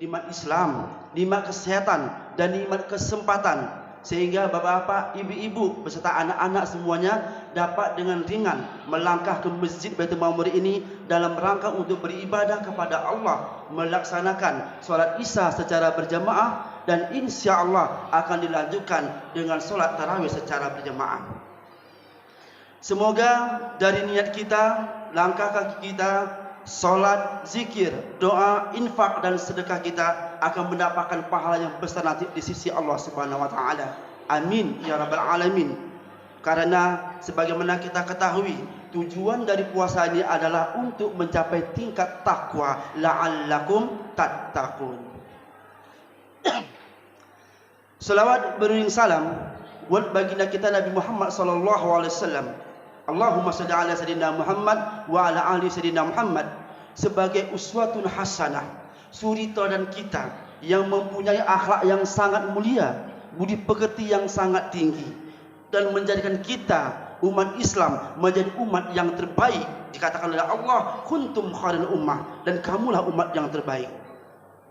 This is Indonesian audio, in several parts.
nikmat Islam, nikmat kesehatan, dan nikmat kesempatan, sehingga bapak-bapak, ibu-ibu beserta anak-anak semuanya dapat dengan ringan melangkah ke Masjid Baitul Ma'mur ini dalam rangka untuk beribadah kepada Allah, melaksanakan solat Isya secara berjamaah, dan insya Allah akan dilanjutkan dengan solat tarawih secara berjamaah. Semoga dari niat kita, langkah kaki kita, solat, zikir, doa, infak dan sedekah kita akan mendapatkan pahala yang besar nanti di sisi Allah Subhanahu wa taala. Amin ya rabbal alamin. Karena sebagaimana kita ketahui, tujuan dari puasa ini adalah untuk mencapai tingkat takwa, la'allakum tattaqun. Selawat beriring salam buat baginda kita Nabi Muhammad sallallahu alaihi wasallam. Allahumma shalli ala sayyidina Muhammad wa ala ali sayyidina Muhammad sebagai uswatun hasanah, suri teladan kita yang mempunyai akhlak yang sangat mulia, budi pekerti yang sangat tinggi, dan menjadikan kita umat Islam menjadi umat yang terbaik. Dikatakan oleh Allah, kuntum khairul ummah, dan kamulah umat yang terbaik.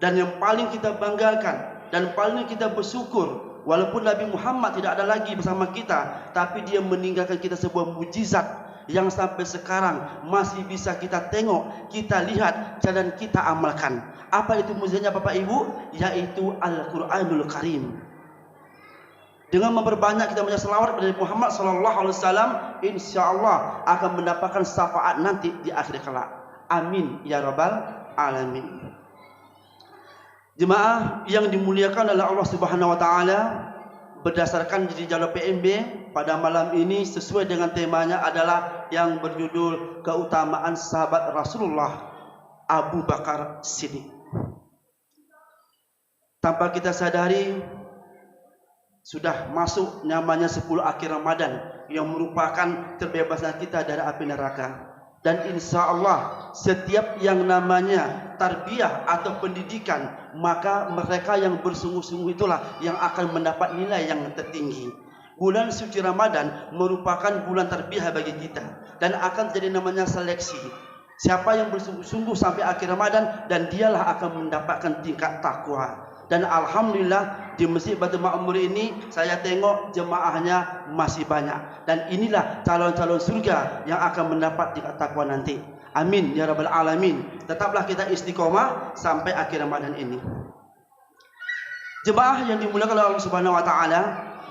Dan yang paling kita banggakan dan paling kita bersyukur, walaupun Nabi Muhammad tidak ada lagi bersama kita, tapi dia meninggalkan kita sebuah mujizat yang sampai sekarang masih bisa kita tengok, kita lihat, dan kita amalkan. Apa itu mujizatnya Bapak Ibu? Yaitu Al-Quranul Karim. Dengan memperbanyak kita baca selawat kepada Muhammad sallallahu alaihi wasallam, insyaallah akan mendapatkan syafaat nanti di akhir kelak. Amin ya rabbal alamin. Jemaah yang dimuliakan oleh Allah Subhanahu wa taala, berdasarkan di jalur PMB pada malam ini sesuai dengan temanya adalah yang berjudul keutamaan sahabat Rasulullah Abu Bakar Siddiq. Tanpa kita sadari sudah masuk namanya 10 akhir Ramadan yang merupakan terbebasnya kita dari api neraka. Dan insya Allah setiap yang namanya tarbiyah atau pendidikan, maka mereka yang bersungguh-sungguh itulah yang akan mendapat nilai yang tertinggi. Bulan suci Ramadan merupakan bulan tarbiyah bagi kita, dan akan jadi namanya seleksi. Siapa yang bersungguh-sungguh sampai akhir Ramadan, dan dialah akan mendapatkan tingkat takwa. Dan alhamdulillah di Masjid Baitul Ma'mur ini saya tengok jemaahnya masih banyak, dan inilah calon-calon surga yang akan mendapat tingkat takwa nanti. Amin ya rabbal alamin. Tetaplah kita istiqomah sampai akhir Ramadan ini. Jemaah yang dimuliakan oleh Allah Subhanahu wa taala,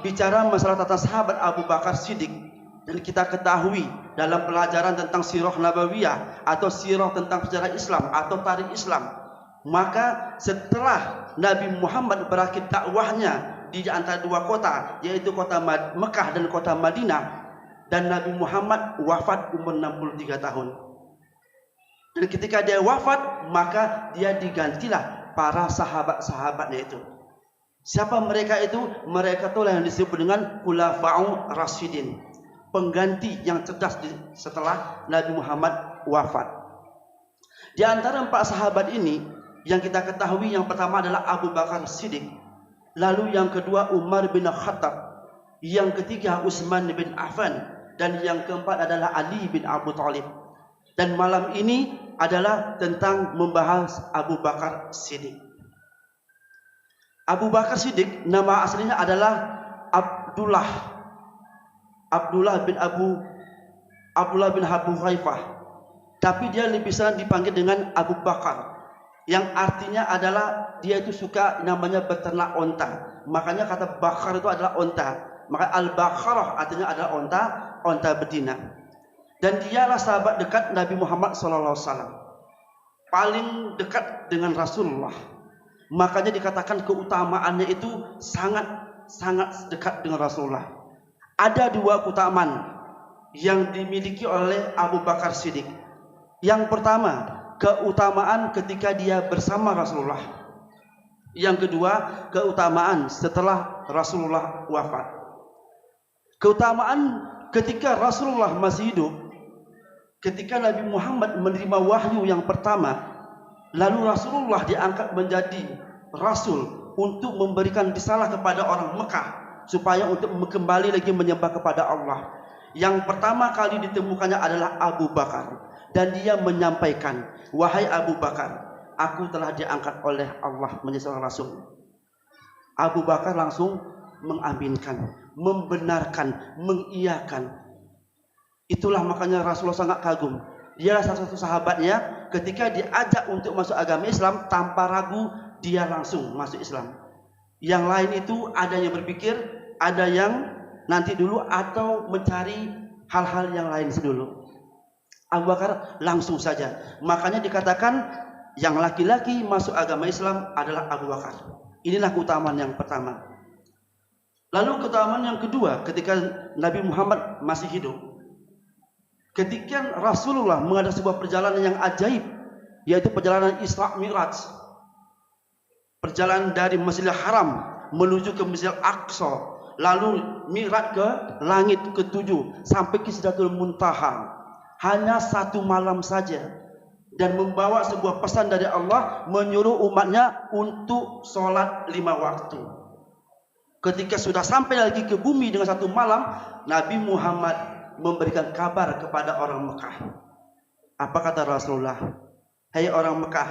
bicara masalah tentang sahabat Abu Bakar Siddiq, dan kita ketahui dalam pelajaran tentang sirah nabawiyah atau sirah tentang sejarah Islam atau tarikh Islam, maka setelah Nabi Muhammad berakhir dakwahnya di antara dua kota, yaitu kota Mekah dan kota Madinah, dan Nabi Muhammad wafat umur 63 tahun. Dan ketika dia wafat, maka dia digantilah para sahabat-sahabatnya itu. Siapa mereka itu? Mereka itulah yang disebut dengan Khulafa'ur Rasyidin, pengganti yang cerdas setelah Nabi Muhammad wafat. Di antara 4 sahabat ini, yang kita ketahui yang pertama adalah Abu Bakar Siddiq, lalu yang kedua Umar bin Khattab, yang ketiga Utsman bin Affan, dan yang keempat adalah Ali bin Abu Thalib. Dan malam ini adalah tentang membahas Abu Bakar Siddiq. Abu Bakar Siddiq nama aslinya adalah Abdullah bin Abu Haifah, tapi dia lebih sering dipanggil dengan Abu Bakar, yang artinya adalah dia itu suka namanya beternak onta. Makanya kata bakar itu adalah onta. Maka al-bakarah artinya adalah onta betina. Dan dialah sahabat dekat Nabi Muhammad SAW, paling dekat dengan Rasulullah. Makanya dikatakan keutamaannya itu sangat dekat dengan Rasulullah. Ada 2 keutamaan yang dimiliki oleh Abu Bakar Siddiq. Yang pertama, keutamaan ketika dia bersama Rasulullah. Yang kedua, keutamaan setelah Rasulullah wafat. Keutamaan ketika Rasulullah masih hidup, ketika Nabi Muhammad menerima wahyu yang pertama, lalu Rasulullah diangkat menjadi Rasul untuk memberikan risalah kepada orang Mekah, supaya untuk kembali lagi menyembah kepada Allah. Yang pertama kali ditemukannya adalah Abu Bakar, dan dia menyampaikan, wahai Abu Bakar, aku telah diangkat oleh Allah menjadi seorang rasul. Abu Bakar langsung mengaminkan, membenarkan, mengiyakan. Itulah makanya Rasulullah sangat kagum. Dialah salah satu sahabatnya ketika diajak untuk masuk agama Islam, tanpa ragu dia langsung masuk Islam. Yang lain itu ada yang berpikir, ada yang nanti dulu, atau mencari hal-hal yang lain dulu. Abu Bakar langsung saja. Makanya dikatakan yang laki-laki masuk agama Islam adalah Abu Bakar. Inilah keutamaan yang pertama. Lalu keutamaan yang kedua, ketika Nabi Muhammad masih hidup, ketika Rasulullah mengadakan sebuah perjalanan yang ajaib, yaitu perjalanan Isra Mi'raj. Perjalanan dari Masjidil Haram menuju ke Masjidil Aqsa, lalu Mi'raj ke langit ke-7 sampai ke Sidratul Muntaha. Hanya 1 malam saja, dan membawa sebuah pesan dari Allah, menyuruh umatnya untuk sholat 5 waktu. Ketika sudah sampai lagi ke bumi dengan 1 malam, Nabi Muhammad memberikan kabar kepada orang Mekah. Apa kata Rasulullah? Hai orang Mekah,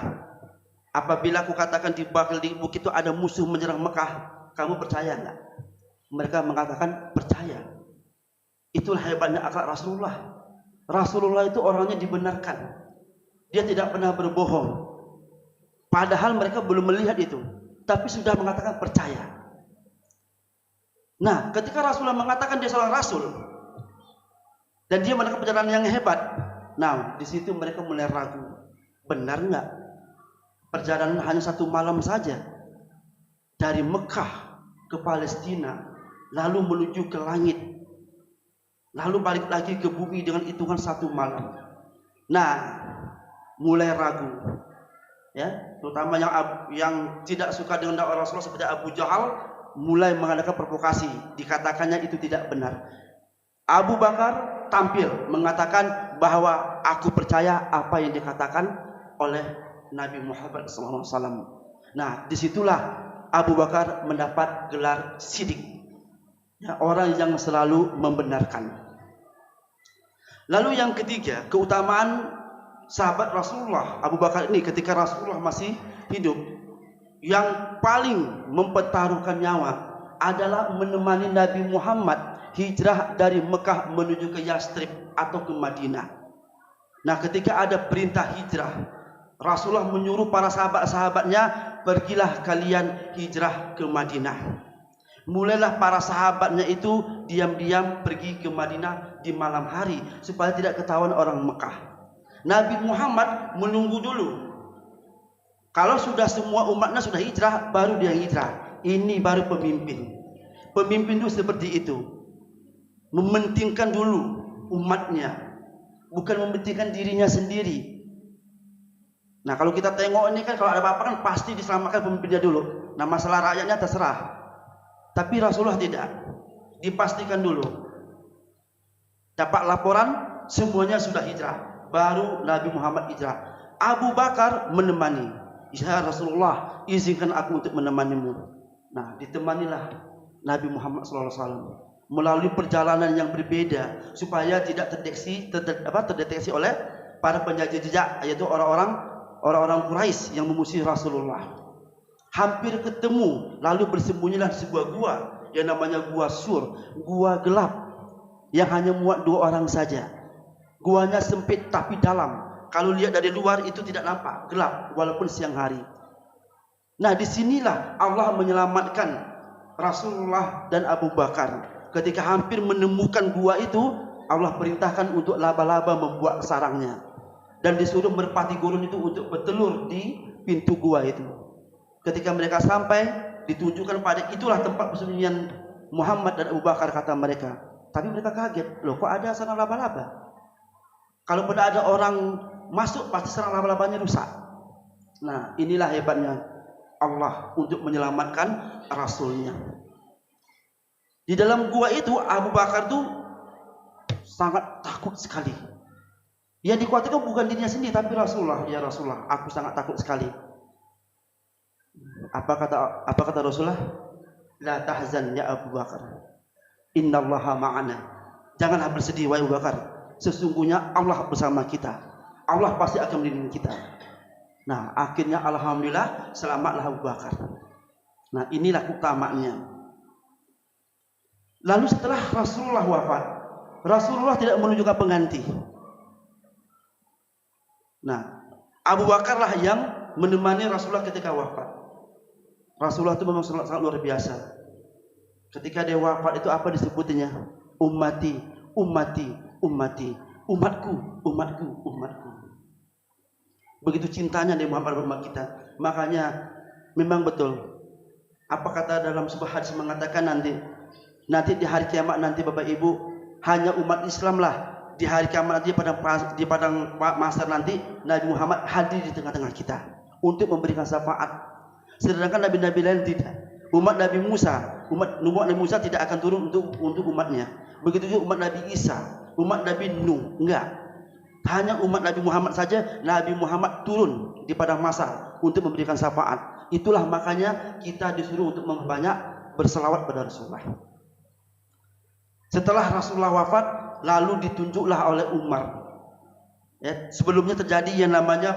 apabila aku katakan di bukit itu ada musuh menyerang Mekah, kamu percaya enggak? Mereka mengatakan percaya. Itulah hebatnya akhlak Rasulullah. Rasulullah itu orangnya dibenarkan. Dia tidak pernah berbohong. Padahal mereka belum melihat itu, tapi sudah mengatakan percaya. Nah, ketika Rasulullah mengatakan dia seorang rasul dan dia melakukan perjalanan yang hebat, nah di situ mereka mulai ragu. Benar nggak? Perjalanan hanya 1 malam saja dari Mekah ke Palestina, lalu menuju ke langit, lalu balik lagi ke bumi dengan hitungan 1 malam. Nah, mulai ragu, ya, terutama yang tidak suka dengan dakwah Rasulullah seperti Abu Jahal, mulai mengadakan provokasi. Dikatakannya itu tidak benar. Abu Bakar tampil mengatakan bahwa aku percaya apa yang dikatakan oleh Nabi Muhammad SAW. Nah, disitulah Abu Bakar mendapat gelar Siddiq, ya, orang yang selalu membenarkan. Lalu yang ketiga, keutamaan sahabat Rasulullah Abu Bakar ini ketika Rasulullah masih hidup, yang paling mempertaruhkan nyawa adalah menemani Nabi Muhammad hijrah dari Mekah menuju ke Yastrib atau ke Madinah. Nah, ketika ada perintah hijrah, Rasulullah menyuruh para sahabat-sahabatnya, pergilah kalian hijrah ke Madinah. Mulailah para sahabatnya itu diam-diam pergi ke Madinah di malam hari supaya tidak ketahuan orang Mekah. Nabi Muhammad menunggu dulu. Kalau sudah semua umatnya sudah hijrah, baru dia hijrah. Ini baru pemimpin. Pemimpin itu seperti itu. Mementingkan dulu umatnya, bukan mementingkan dirinya sendiri. Nah, kalau kita tengok ini kan, kalau ada apa-apa kan pasti diselamatkan pemimpinnya dulu. Nah, masalah rakyatnya terserah. Tapi Rasulullah tidak. Dipastikan dulu. Dapat laporan semuanya sudah hijrah, baru Nabi Muhammad hijrah. Abu Bakar menemani. Ya Rasulullah, izinkan aku untuk menemanimu. Nah, ditemanilah Nabi Muhammad SAW melalui perjalanan yang berbeda supaya tidak terdeteksi oleh para penjajah, yaitu orang-orang Quraisy yang memusuhi Rasulullah. Hampir ketemu, lalu bersembunyilah di sebuah gua yang namanya Gua Sur, gua gelap yang hanya muat 2 orang saja. Guanya sempit tapi dalam. Kalau lihat dari luar itu tidak nampak, gelap walaupun siang hari. Nah, disinilah Allah menyelamatkan Rasulullah dan Abu Bakar. Ketika hampir menemukan gua itu, Allah perintahkan untuk laba-laba membuat sarangnya, dan disuruh merpati gurun itu untuk bertelur di pintu gua itu. Ketika mereka sampai, ditunjukkan pada itulah tempat persembunyian Muhammad dan Abu Bakar, kata mereka. Tapi mereka kaget, loh kok ada sarang laba-laba? Kalau pada ada orang masuk, pasti sarang laba-labanya rusak. Nah, inilah hebatnya Allah untuk menyelamatkan Rasulnya. Di dalam gua itu Abu Bakar tuh sangat takut sekali. Yang dikhawatirkan bukan dirinya sendiri, tapi Rasulullah. Ya Rasulullah, aku sangat takut sekali. Apa kata Rasulullah? La tahzan ya Abu Bakar, innallaha ma'ana. Janganlah bersedih wahai Abu Bakar, sesungguhnya Allah bersama kita. Allah pasti akan melindungi kita. Nah, akhirnya alhamdulillah selamatlah Abu Bakar. Nah, inilah utamaannya. Lalu setelah Rasulullah wafat, Rasulullah tidak menunjukkan pengganti. Nah, Abu Bakarlah yang menemani Rasulullah ketika wafat. Rasulullah itu memang sangat luar biasa. Ketika dia wafat itu apa disebutnya? Ummati, ummati, ummati, umatku, umatku, umatku. Begitu cintanya dia Muhammad umat kita. Makanya memang betul. Apa kata dalam sebuah hadis mengatakan nanti di hari kiamat nanti Bapak Ibu hanya umat Islam lah di hari kiamat nanti di padang mahsyar nanti Nabi Muhammad hadir di tengah-tengah kita untuk memberikan syafaat. Sedangkan nabi-nabi lain tidak. Umat Nabi Musa tidak akan turun untuk umatnya. Begitu juga umat Nabi Isa, umat Nabi Nuh, enggak. Hanya umat Nabi Muhammad saja, Nabi Muhammad turun di padang mahsyar untuk memberikan syafaat. Itulah makanya kita disuruh untuk memperbanyak berselawat pada Rasulullah. Setelah Rasulullah wafat, lalu ditunjuklah oleh Umar. Ya, sebelumnya terjadi yang namanya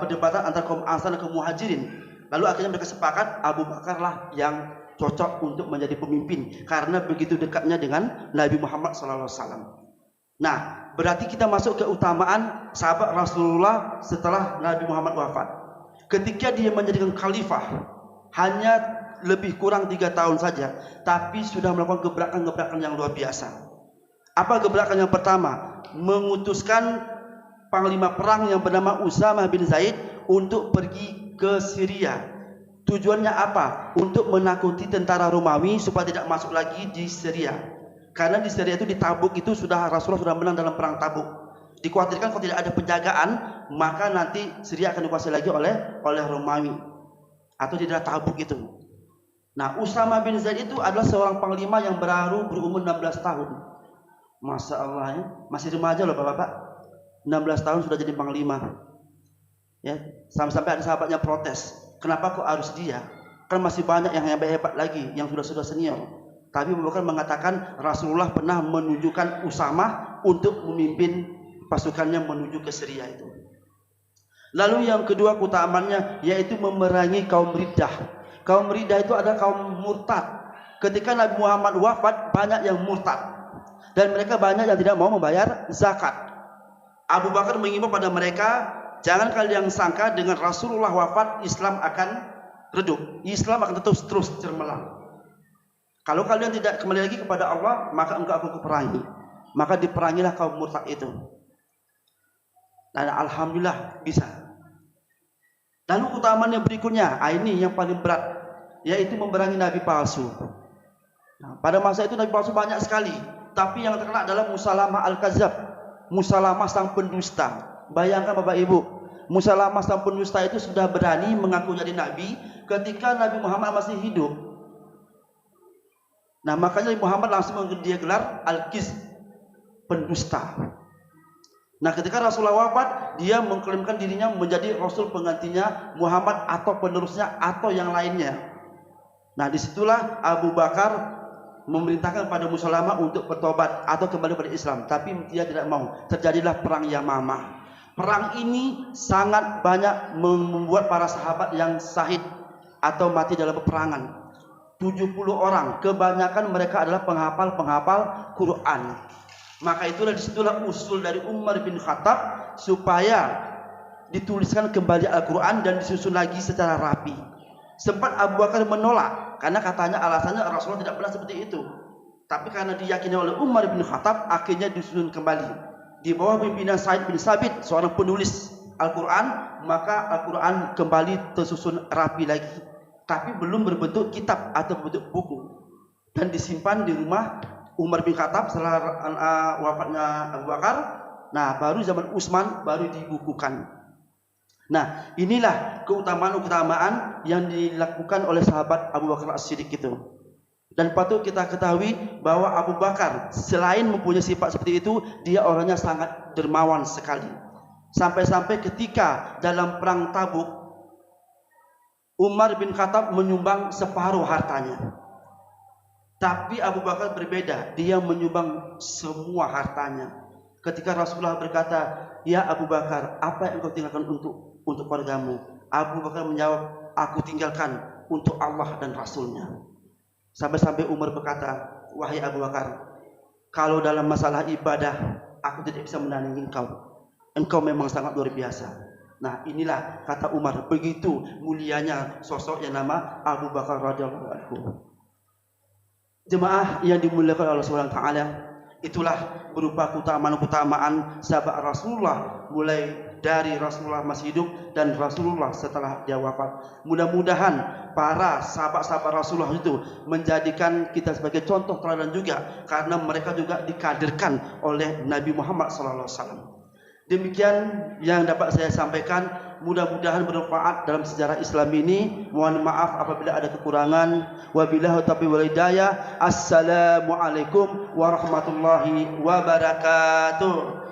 perdebatan antara kaum Ansar dan kaum Muhajirin. Lalu akhirnya mereka sepakat Abu Bakarlah yang cocok untuk menjadi pemimpin karena begitu dekatnya dengan Nabi Muhammad SAW. Nah, berarti kita masuk ke utamaan sahabat Rasulullah setelah Nabi Muhammad wafat. Ketika dia menjadikan khalifah, hanya lebih kurang 3 tahun saja, tapi sudah melakukan gebrakan-gebrakan yang luar biasa. Apa gebrakan yang pertama? Mengutuskan panglima perang yang bernama Usamah bin Zaid untuk pergi ke Syria. Tujuannya apa? Untuk menakuti tentara Romawi supaya tidak masuk lagi di Syria. Karena di Syria itu di Tabuk itu Rasulullah sudah menang dalam perang Tabuk. Dikhawatirkan kalau tidak ada penjagaan, maka nanti Syria akan dikuasai lagi oleh Romawi atau di daerah Tabuk itu. Nah, Usamah bin Zaid itu adalah seorang panglima yang baru berumur 16 tahun. Masya Allah ya, masih remaja loh Bapak-bapak. 16 tahun sudah jadi panglima. Ya, sampai ada sahabatnya protes. Kenapa kok harus dia? Kan masih banyak yang hebat-hebat lagi, yang sudah senior. Tapi Abu Bakar mengatakan Rasulullah pernah menunjukkan Usamah untuk memimpin pasukannya menuju ke Syria itu. Lalu yang kedua keutamaannya yaitu memerangi kaum Riddah. Kaum Riddah itu adalah kaum murtad. Ketika Nabi Muhammad wafat, banyak yang murtad dan mereka banyak yang tidak mau membayar zakat. Abu Bakar mengimbau pada mereka, jangan kalian sangka dengan Rasulullah wafat Islam akan redup. Islam akan terus cemerlang. Kalau kalian tidak kembali lagi kepada Allah, maka engkau akan kuperangi. Maka diperangilah kaum murtad itu. Dan alhamdulillah bisa. Lalu keutamaannya berikutnya, ini yang paling berat, yaitu memerangi nabi palsu. Nah, pada masa itu nabi palsu banyak sekali, tapi yang terkenal adalah Musalamah al-Kadzab, Musalamah sang pendusta. Bayangkan Bapak Ibu, Musalamah sang pendusta itu sudah berani mengaku jadi nabi ketika Nabi Muhammad masih hidup. Nah, makanya Nabi Muhammad langsung memberi dia gelar Al-Kiz, pendusta. Nah, ketika Rasulullah wafat, dia mengklaimkan dirinya menjadi Rasul penggantinya Muhammad atau penerusnya atau yang lainnya. Nah, disitulah Abu Bakar memerintahkan pada Musalamah untuk bertobat atau kembali pada Islam, tapi dia tidak mau. Terjadilah perang Yamamah. Perang ini sangat banyak membuat para sahabat yang syahid atau mati dalam peperangan. 70 orang, kebanyakan mereka adalah penghafal Quran. Maka disitulah usul dari Umar bin Khattab supaya dituliskan kembali Al-Quran dan disusun lagi secara rapi. Sempat Abu Bakar menolak karena katanya alasannya Rasulullah tidak pernah seperti itu. Tapi karena diyakini oleh Umar bin Khattab, akhirnya disusun kembali di bawah pimpinan Said bin Sabit, seorang penulis Al-Quran. Maka Al-Quran kembali tersusun rapi lagi, tapi belum berbentuk kitab atau berbentuk buku, dan disimpan di rumah Umar bin Khattab setelah wafatnya Abu Bakar. Nah, baru zaman Utsman baru dibukukan. Nah, inilah keutamaan yang dilakukan oleh sahabat Abu Bakar As-Siddiq itu. Dan patut kita ketahui bahwa Abu Bakar selain mempunyai sifat seperti itu, dia orangnya sangat dermawan sekali. Sampai-sampai ketika dalam perang Tabuk, Umar bin Khattab menyumbang separuh hartanya. Tapi Abu Bakar berbeda, dia menyumbang semua hartanya. Ketika Rasulullah berkata, "Ya Abu Bakar, apa yang engkau tinggalkan untuk keluargamu?" Abu Bakar menjawab, aku tinggalkan untuk Allah dan Rasulnya. Sampai-sampai Umar berkata, wahai Abu Bakar, kalau dalam masalah ibadah aku tidak bisa menandingi engkau. Engkau memang sangat luar biasa. Nah, inilah kata Umar, begitu mulianya sosok yang nama Abu Bakar radhiyallahu anhu. Jemaah yang dimuliakan Allah Subhanahu wa taala, itulah berupa keutamaan-keutamaan sahabat Rasulullah, mulai dari Rasulullah masih hidup dan Rasulullah setelah dia wafat. Mudah-mudahan para sahabat-sahabat Rasulullah itu menjadikan kita sebagai contoh teladan juga, karena mereka juga dikaderkan oleh Nabi Muhammad SAW. Demikian yang dapat saya sampaikan. Mudah-mudahan bermanfaat dalam sejarah Islam ini. Mohon maaf apabila ada kekurangan. Wabillahi taufiq wal hidayah. Assalamualaikum warahmatullahi wabarakatuh.